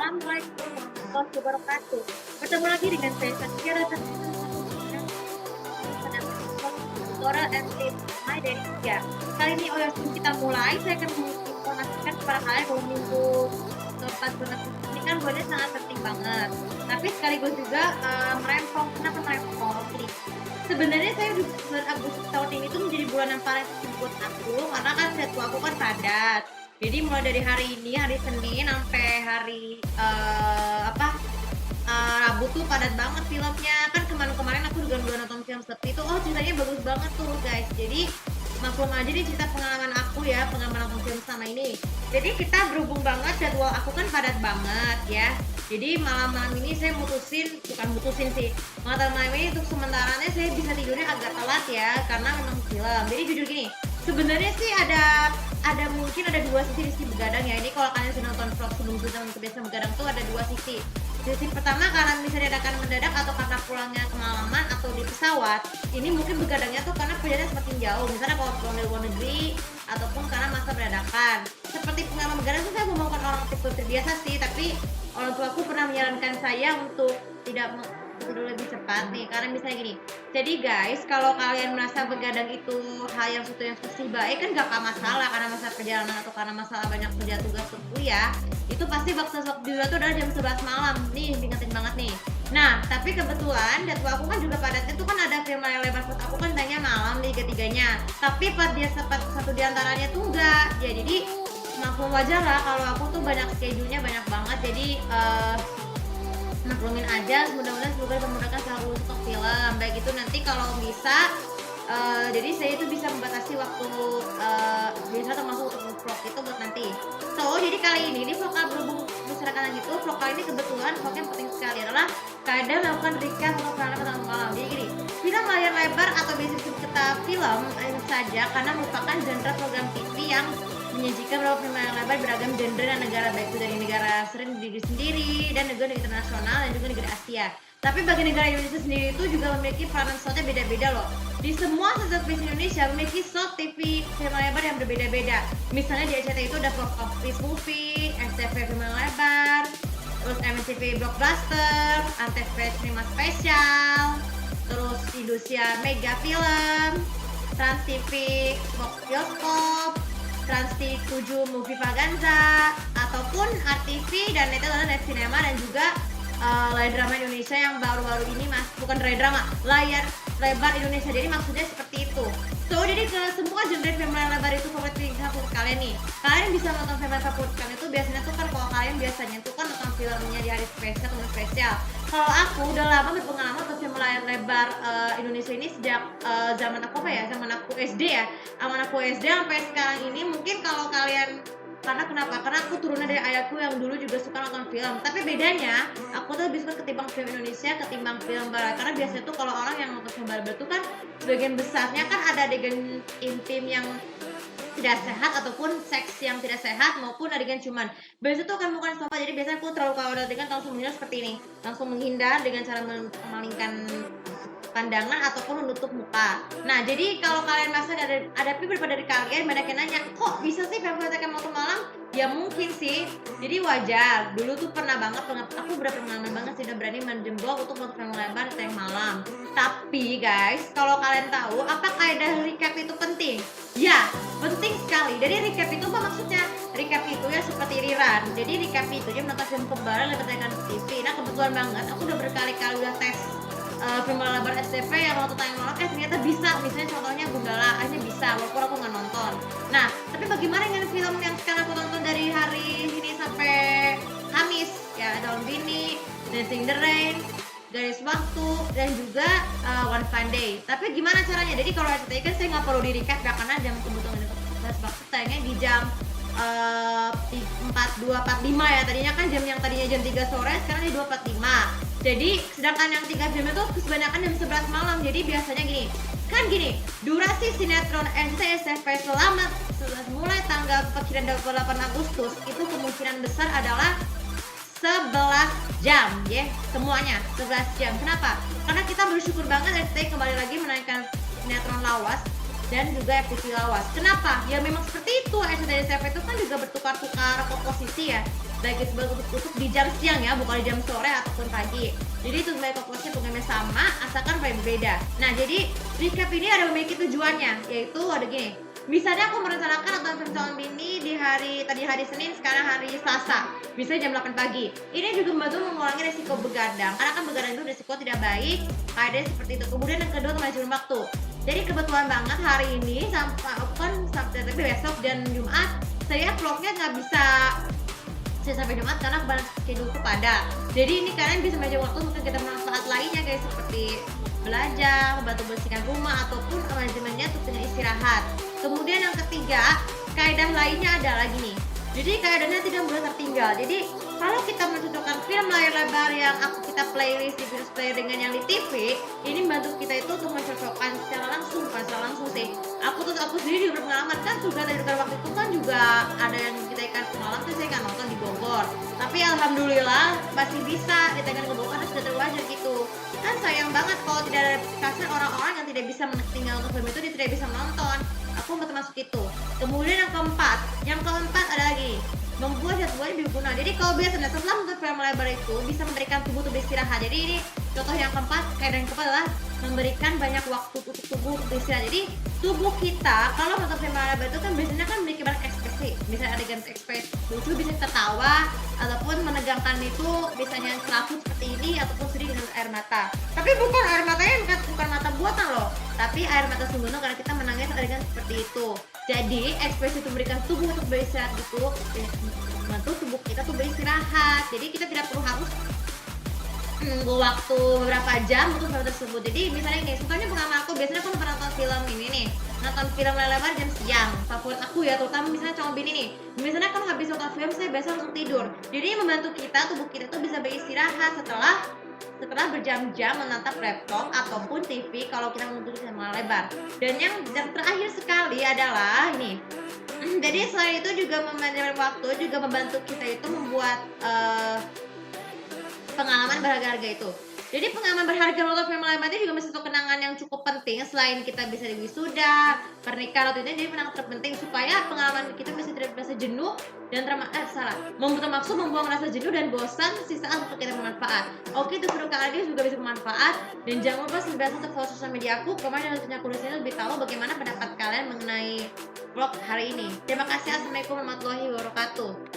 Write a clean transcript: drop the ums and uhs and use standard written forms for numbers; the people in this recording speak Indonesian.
Assalamualaikum warahmatullahi wabarakatuh. Bertemu lagi dengan saya Saskia Rata tutorial and tips My Day. Ya, kali ini sebelum kita mulai, saya akan menginformasikan kepada kalian bahwa minggu keempat bulan ini kan bulannya sangat penting banget. Tapi sekaligus juga merempong. Kenapa merempong? Jadi, sebenarnya saya di bulan Agustus tahun ini tuh menjadi bulan yang paling penting buat aku karena kan jadwal aku kan padat. Jadi mulai dari hari ini, hari Senin sampai hari Rabu tuh padat banget filmnya. Kan kemarin aku juga udah nonton film seperti itu. Oh, ceritanya bagus banget tuh guys. Jadi maklum aja nih cerita pengalaman aku ya, pengalaman nonton film sama ini. Jadi kita berhubung banget jadwal aku kan padat banget ya. Jadi malam-malam ini saya bukan mutusin sih. Malam ini untuk sementaranya saya bisa tidurnya agak telat ya karena memang film. Jadi jujur gini, sebenarnya sih mungkin ada dua sisi begadang ya. Ini kalau kalian sudah nonton vlog sebelum kebiasaan begadang tuh ada dua sisi. Sisi pertama karena misalnya diadakan mendadak atau karena pulangnya kemalaman atau di pesawat, ini mungkin begadangnya tuh karena perjalanan semakin jauh. Misalnya kalau pulang dari luar negeri ataupun karena masa mendadak. Seperti pengalaman begadang tuh saya bukan orang tipe terbiasa sih, tapi orang tua aku pernah menyarankan saya untuk tidak tidur lebih cepat nih, karena misalnya gini. Jadi guys, kalau kalian merasa begadang itu hal yang pasti baik kan gak masalah karena masa perjalanan atau karena masalah banyak kerja tugas untuk kuliah. Itu pasti waktu juga tuh adalah jam 11 malam nih, diingetin banget nih. Nah, tapi kebetulan jadwal aku kan juga padatnya tuh kan ada film layar lebar buat aku kan tanya malam nih ketiganya. Tapi satu diantaranya tuh enggak. Ya jadi maklum wajar lah kalau aku tuh banyak schedule-nya banyak banget. Jadi maklumin aja, mudah-mudahan semoga memudahkan saya untuk film. Baik itu nanti kalau bisa jadi saya itu bisa membatasi waktu biasa termasuk untuk vlog itu buat nanti. Jadi kali ini vlog berhubung masyarakat gitu, vlog kali ini kebetulan vlog yang penting sekali adalah kalian melakukan recap untuk film malam. Jadi gini, film layar lebar atau biasa kita film saja karena merupakan genre program TV yang menyajikan beberapa film layar lebar beragam genre dan negara, baik itu dari negara sendiri dan negara internasional dan juga negara Asia. Tapi bagi negara Indonesia sendiri itu juga memiliki peranan slotnya beda-beda loh. Di semua stasiun TV Indonesia memiliki slot TV film lebar yang berbeda-beda. Misalnya di RCTI itu ada Box Office Movie, SCTV film lebar, terus MNTV Blockbuster, Antv Cinema Spesial, terus Indosiar Mega Film, Trans TV Box Bioskop, Trans TV 7 Movie Vaganza, ataupun RTV dan Net Cinema dan juga layar drama Indonesia yang baru-baru ini bukan layar lebar Indonesia. Jadi maksudnya seperti itu. Jadi ke semua genre film layar lebar itu favorit kalian nih. Kalian bisa nonton film favorit kalian itu biasanya tuh kan kalau kalian biasanya tuh kan nonton filmnya di hari spesial atau spesial. Kalau aku udah lama berpengalaman nonton film layar lebar Indonesia ini sejak zaman aku SD ya. Zaman aku SD sampai sekarang ini. Mungkin kalau kalian kenapa? Karena aku turunnya dari ayahku yang dulu juga suka nonton film. Tapi bedanya, aku tuh lebih suka ketimbang film Indonesia, ketimbang film barat. Karena biasanya tuh kalau orang yang nonton film barat tuh kan sebagian besarnya kan ada adegan intim yang tidak sehat ataupun seks yang tidak sehat maupun adegan cuman. Biasanya tuh akan bukan sama. Jadi biasanya aku terlalu kalau adegan langsung menghindar seperti ini. Langsung menghindar dengan cara memalingkan pandangan ataupun menutup muka. Nah, jadi kalau kalian merasa ada beberapa dari kalian banyak yang nanya, kok bisa sih film yang waktu malam? Ya mungkin sih. Jadi wajar. Dulu tuh aku berpengalaman banget sih udah berani menjembol untuk nonton film lebar tengah malam. Tapi guys, kalau kalian tahu apa kaidah recap itu penting? Ya, penting sekali. Jadi recap itu apa maksudnya? Recap itu ya seperti rerun. Jadi recap itu dia menonton film kembar lewat tayangan TV. Nah, kebetulan banget aku udah berkali-kali udah tes film lebar SCTV yang waktu tayang malam ternyata bisa. Misalnya contohnya Gundala aja bisa walaupun aku nggak nonton. Nah, tapi bagaimana dengan film yang sekarang aku tonton dari hari ini sampai Kamis ya, Daun Bini, Dancing the Rain, Garis Waktu, dan juga One Fine Day. Tapi gimana caranya? Jadi kalau SCTV kan saya nggak perlu di recap ya karena jam kebetulan Garis Waktu tayangnya di jam 42:45 ya. Tadinya kan jam 3 sore, sekarang di 2:45. Jadi sedangkan yang 3 film itu kebanyakan jam 11 malam. Jadi biasanya gini, durasi sinetron NCSTV selama mulai tanggal perkiraan 28 Agustus itu kemungkinan besar adalah 11 jam ya, semuanya 11 jam. Kenapa? Karena kita bersyukur banget RCTI kembali lagi menaikkan sinetron Lawas dan juga FTV Lawas. Kenapa? Ya memang seperti itu. SCTV itu kan juga bertukar-tukar komposisi ya. baik itu untuk di jam siang ya, bukan di jam sore ataupun pagi. Jadi tujuan vlognya programnya sama, asalkan berbeda. Nah, jadi recap ini ada memiliki tujuannya, yaitu ada gini. Misalnya aku merencanakan nonton film Calon Bini di tadi hari Senin, sekarang hari Selasa, misalnya jam 8 pagi. Ini juga membantu mengurangi resiko begadang, karena kan begadang itu resiko tidak baik, kayak seperti itu. Kemudian yang kedua, manajemen waktu. Jadi kebetulan banget hari ini sampai tapi besok dan Jumat saya vlognya nggak bisa sampai Jumat karena schedule-ku padat. Jadi ini kalian bisa manajemen waktu untuk kita manfaat lainnya kayak seperti belajar, membantu bersihkan rumah ataupun manajemennya untuk dengan istirahat. Kemudian yang ketiga, kaidah lainnya adalah gini. Jadi kaidahnya tidak boleh tertinggal. Jadi kalau kita mencocokkan film layar lebar yang kita playlist di video player dengan yang di TV, ini membantu kita itu untuk mencocokkan secara langsung, bukan secara langsung sih. Aku sendiri juga berpengalaman kan juga dari waktu itu kan juga ada yang kita ikan semalam tuh saya kan nonton di Bogor. Tapi alhamdulillah masih bisa ditekan ke Bogor dan sudah terwajar gitu. Kan sayang banget kalau tidak ada kasih orang-orang yang tidak bisa tinggal untuk film itu dia tidak bisa menonton. Aku termasuk itu. Kemudian yang keempat ada lagi membuat jadwalnya berguna. Jadi kalau biasanya setelah menonton film lebar itu bisa memberikan tubuh beristirahat. Jadi ini contoh yang keempat, kaidah yang keempat adalah memberikan banyak waktu untuk tubuh beristirahat. Jadi tubuh kita kalau menonton film lebar itu kan biasanya kan memiliki banyak ekspresi. Misalnya adegan ekspresi lucu bisa tertawa ataupun menegangkan itu biasanya selaku seperti ini ataupun sedih dengan air mata. Tapi bukan air matanya bukan mata buatan loh, tapi air mata sungguhnya karena kita menangis adegan seperti itu. Jadi ekspresi itu memberikan tubuh untuk beristirahat gitu, membantu tubuh kita tuh beristirahat. Jadi kita tidak perlu harus menunggu waktu beberapa jam untuk film tersebut. Jadi misalnya nih, contohnya pengalaman aku biasanya aku nonton film ini nih, nonton film lebar jam siang. Favorit aku ya, terutama misalnya Calon Bini nih. Misalnya kalau habis nonton film saya biasa langsung tidur. Jadi membantu kita tubuh kita tuh bisa beristirahat setelah berjam-jam menatap laptop ataupun TV kalau kita menonton film lebar. Dan yang terakhir sekali adalah ini. Jadi selain itu juga memanajemen waktu juga membantu kita itu membuat pengalaman berharga itu. Jadi pengalaman berharga menonton film lebar itu juga masih satu kenangan yang cukup penting selain kita bisa di wisuda, pernikahan atau itu jadi kenangan terpenting supaya pengalaman kita bisa tidak merasa jenuh dan termaksud membuang rasa jenuh dan bosan sesaat untuk kita bermanfaat. Oke, itu video kali ini juga bisa bermanfaat dan jangan lupa sebenarnya untuk follow sosial media aku, komen dan tanya aku di sini lebih tahu bagaimana pendapat kalian mengenai vlog hari ini. Terima kasih. Assalamualaikum warahmatullahi wabarakatuh.